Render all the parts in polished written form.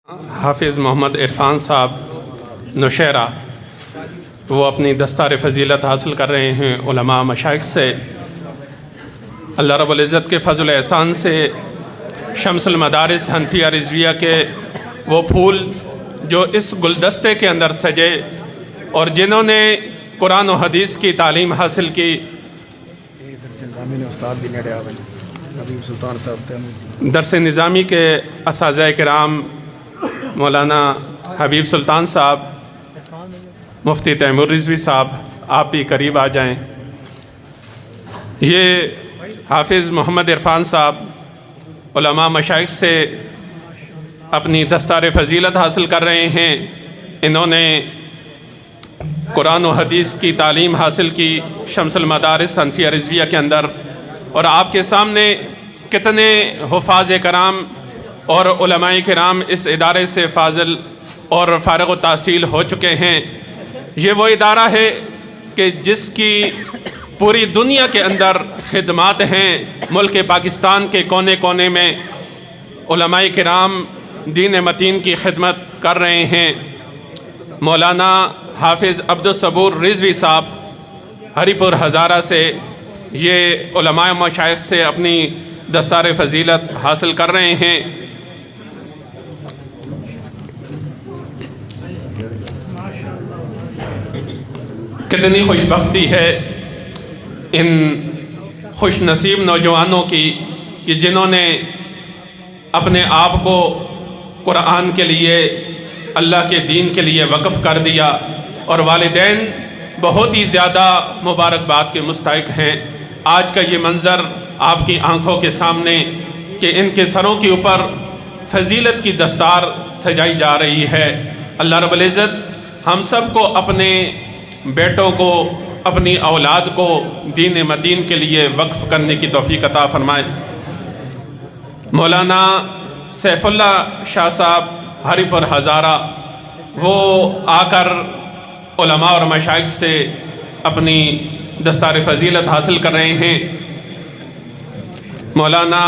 حافظ محمد عرفان صاحب نوشہرہ وہ اپنی دستار فضیلت حاصل کر رہے ہیں علماء مشائخ سے۔ اللہ رب العزت کے فضل و احسان سے شمس المدارس حنفیہ رضویہ کے وہ پھول جو اس گلدستے کے اندر سجے اور جنہوں نے قرآن و حدیث کی تعلیم حاصل کی، درس نظامی کے اساتذہ کرام مولانا حبیب سلطان صاحب، مفتی تیمور رضوی صاحب، آپ بھی قریب آ جائیں۔ یہ حافظ محمد عرفان صاحب علماء مشائخ سے اپنی دستار فضیلت حاصل کر رہے ہیں۔ انہوں نے قرآن و حدیث کی تعلیم حاصل کی شمس المدارس حنفیہ رضویہ کے اندر، اور آپ کے سامنے کتنے حفاظ کرام اور علماء کرام اس ادارے سے فاضل اور فارغ التحصیل ہو چکے ہیں۔ یہ وہ ادارہ ہے کہ جس کی پوری دنیا کے اندر خدمات ہیں۔ ملک پاکستان کے کونے کونے میں علماء کرام دین متین کی خدمت کر رہے ہیں۔ مولانا حافظ عبدالصبور رضوی صاحب ہری پور ہزارہ سے یہ علماء مشائخ سے اپنی دستار فضیلت حاصل کر رہے ہیں۔ کتنی خوش بختی ہے ان خوش نصیب نوجوانوں کی کہ جنہوں نے اپنے آپ کو قرآن کے لیے، اللہ کے دین کے لیے وقف کر دیا، اور والدین بہت ہی زیادہ مبارکباد کے مستحق ہیں۔ آج کا یہ منظر آپ کی آنکھوں کے سامنے کہ ان کے سروں کے اوپر فضیلت کی دستار سجائی جا رہی ہے۔ اللہ رب العزت ہم سب کو اپنے بیٹوں کو، اپنی اولاد کو دین متین کے لیے وقف کرنے کی توفیق عطا فرمائے۔ مولانا سیف اللہ شاہ صاحب ہری پور ہزارہ وہ آ کر علماء اور مشائخ سے اپنی دستار فضیلت حاصل کر رہے ہیں۔ مولانا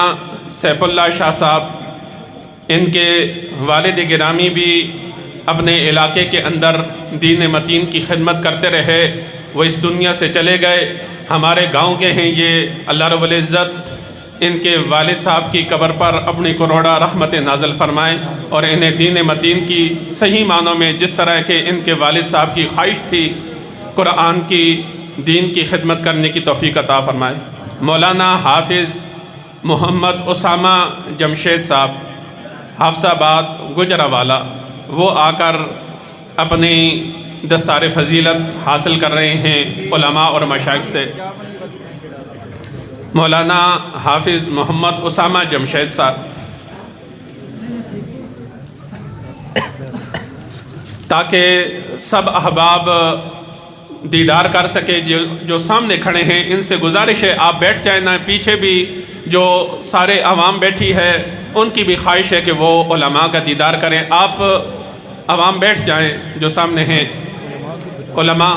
سیف اللہ شاہ صاحب، ان کے والد گرامی بھی اپنے علاقے کے اندر دین متین کی خدمت کرتے رہے، وہ اس دنیا سے چلے گئے۔ ہمارے گاؤں کے ہیں یہ۔ اللہ رب العزت ان کے والد صاحب کی قبر پر اپنی کروڑا رحمت نازل فرمائے، اور انہیں دین متین کی صحیح معنوں میں جس طرح کہ ان کے والد صاحب کی خواہش تھی قرآن کی، دین کی خدمت کرنے کی توفیق عطا فرمائے۔ مولانا حافظ محمد اسامہ جمشید صاحب حافظ آباد گجرانوالہ وہ آ کر اپنی دستار فضیلت حاصل کر رہے ہیں علماء اور مشائخ سے۔ مولانا حافظ محمد اسامہ جمشید صاحب، تاکہ سب احباب دیدار کر سکے جو سامنے کھڑے ہیں، ان سے گزارش ہے آپ بیٹھ جائیں نا، پیچھے بھی جو سارے عوام بیٹھی ہے ان کی بھی خواہش ہے کہ وہ علماء کا دیدار کریں۔ آپ عوام بیٹھ جائیں جو سامنے ہیں۔ علماء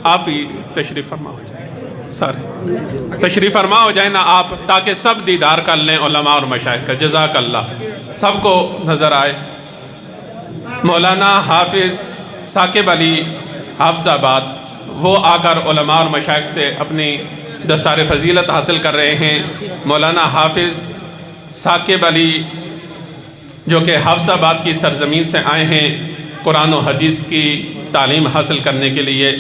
آپ ہی تشریف فرما ہو جائیں، سارے تشریف فرما ہو جائیں نا آپ، تاکہ سب دیدار کر لیں علماء اور مشائخ کا۔ جزاک اللہ، سب کو نظر آئے۔ مولانا حافظ ثاقب علی حافظ آباد وہ آ کر علماء اور مشائخ سے اپنی دستار فضیلت حاصل کر رہے ہیں۔ مولانا حافظ ثاقب علی جو کہ حافظ آباد کی سرزمین سے آئے ہیں قرآن و حدیث کی تعلیم حاصل کرنے کے لیے۔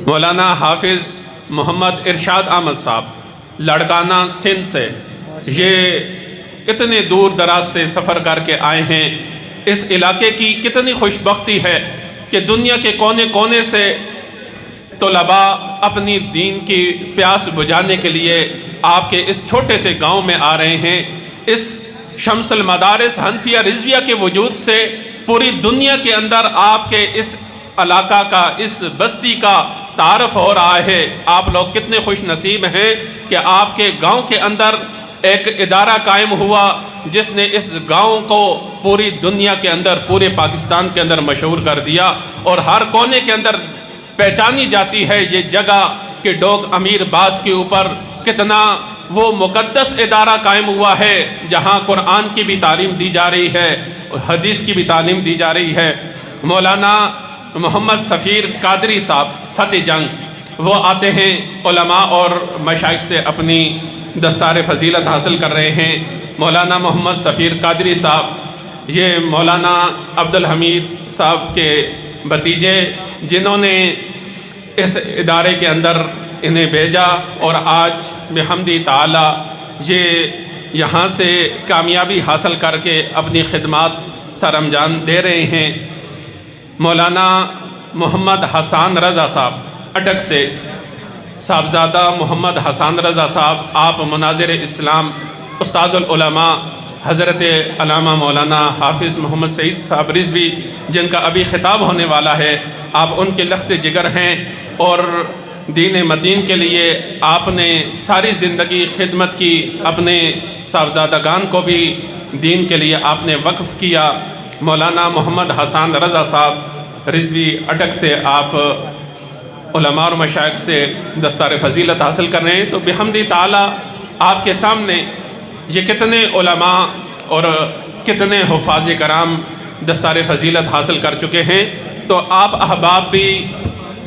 مولانا حافظ محمد ارشاد احمد صاحب لڑکانہ سندھ سے، یہ اتنے دور دراز سے سفر کر کے آئے ہیں۔ اس علاقے کی کتنی خوش بختی ہے کہ دنیا کے کونے کونے سے طلباء اپنی دین کی پیاس بجھانے کے لیے آپ کے اس چھوٹے سے گاؤں میں آ رہے ہیں۔ اس شمس المدارس حنفیہ رضویہ کے وجود سے پوری دنیا کے اندر آپ کے اس علاقہ کا، اس بستی کا تعارف ہو رہا ہے۔ آپ لوگ کتنے خوش نصیب ہیں کہ آپ کے گاؤں کے اندر ایک ادارہ قائم ہوا جس نے اس گاؤں کو پوری دنیا کے اندر، پورے پاکستان کے اندر مشہور کر دیا، اور ہر کونے کے اندر پہچانی جاتی ہے یہ جگہ کہ ڈوگ امیر باز کے اوپر کتنا وہ مقدس ادارہ قائم ہوا ہے، جہاں قرآن کی بھی تعلیم دی جا رہی ہے، حدیث کی بھی تعلیم دی جا رہی ہے۔ مولانا محمد سفیر قادری صاحب فتح جنگ، وہ آتے ہیں، علماء اور مشائخ سے اپنی دستار فضیلت حاصل کر رہے ہیں۔ مولانا محمد سفیر قادری صاحب یہ مولانا عبدالحمید صاحب کے بھتیجے، جنہوں نے اس ادارے کے اندر انہیں بھیجا، اور آج بحمد تعالی یہ یہاں سے کامیابی حاصل کر کے اپنی خدمات سر انجام دے رہے ہیں۔ مولانا محمد حسان رضا صاحب اٹک سے، صاحبزادہ محمد حسان رضا صاحب، آپ مناظر اسلام، استاذ العلماء حضرت علامہ مولانا حافظ محمد سعید صاحب رضوی، جن کا ابھی خطاب ہونے والا ہے، آپ ان کے لخت جگر ہیں، اور دین مدین کے لیے آپ نے ساری زندگی خدمت کی، اپنے صاحبزادگان کو بھی دین کے لیے آپ نے وقف کیا۔ مولانا محمد حسان رضا صاحب رضوی اٹک سے آپ علماء اور مشائخ سے دستار فضیلت حاصل کر رہے ہیں، تو بحمد تعالی آپ کے سامنے یہ کتنے علماء اور کتنے حفاظ کرام دستار فضیلت حاصل کر چکے ہیں، تو آپ احباب بھی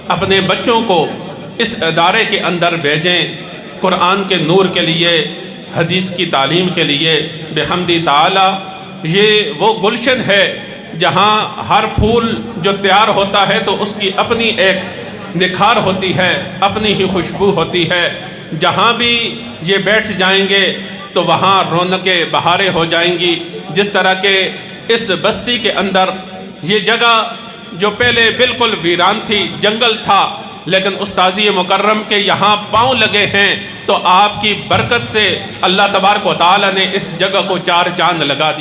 اپنے بچوں کو اس ادارے کے اندر بھیجیں، قرآن کے نور کے لیے، حدیث کی تعلیم کے لیے۔ بحمد تعالی یہ وہ گلشن ہے جہاں ہر پھول جو تیار ہوتا ہے تو اس کی اپنی ایک نکھار ہوتی ہے، اپنی ہی خوشبو ہوتی ہے۔ جہاں بھی یہ بیٹھ جائیں گے تو وہاں رونقیں بہاریں ہو جائیں گی۔ جس طرح کہ اس بستی کے اندر یہ جگہ جو پہلے بالکل ویران تھی، جنگل تھا، لیکن استاذی مکرم کے یہاں پاؤں لگے ہیں، تو آپ کی برکت سے اللہ تبارک و تعالی نے اس جگہ کو چار چاند لگا دی۔